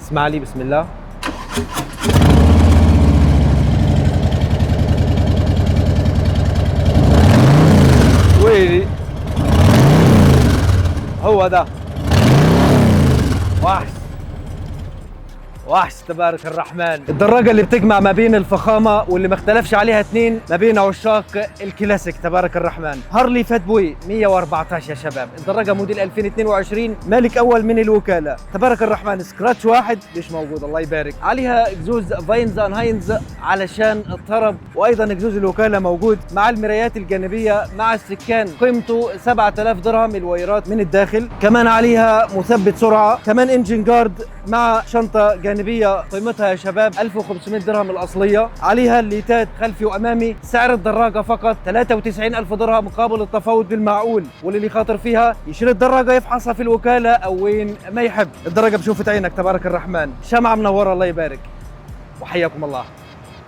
اسمع لي، بسم الله. ويلي هو ده وحش وحش تبارك الرحمن. الدراجة اللي بتجمع ما بين الفخامة واللي ما اختلفش عليها اثنين ما بين عشاق الكلاسيك تبارك الرحمن. هارلي فات بوي 114 يا شباب. الدراجة موديل 2022، مالك اول من الوكالة تبارك الرحمن. سكراتش واحد مش موجود، الله يبارك. عليها اكزوز فاينز ان هاينز علشان الطرب، وايضا اكزوز الوكالة موجود مع المرايات الجانبية مع السكان، قيمته 7000 درهم. الوايرات من الداخل، كمان عليها مثبت سرعة، كمان انجن جارد مع شنطة جانبية قيمتها يا شباب 1500 درهم الأصلية. عليها الليتات خلفي وأمامي. سعر الدراجة فقط 93,000 درهم مقابل التفاوض بالمعقول، واللي خاطر فيها يشيل الدراجة يفحصها في الوكالة أو وين ما يحب. الدراجة بشوفة عينك تبارك الرحمن، شمعة منورة الله يبارك، وحياكم الله.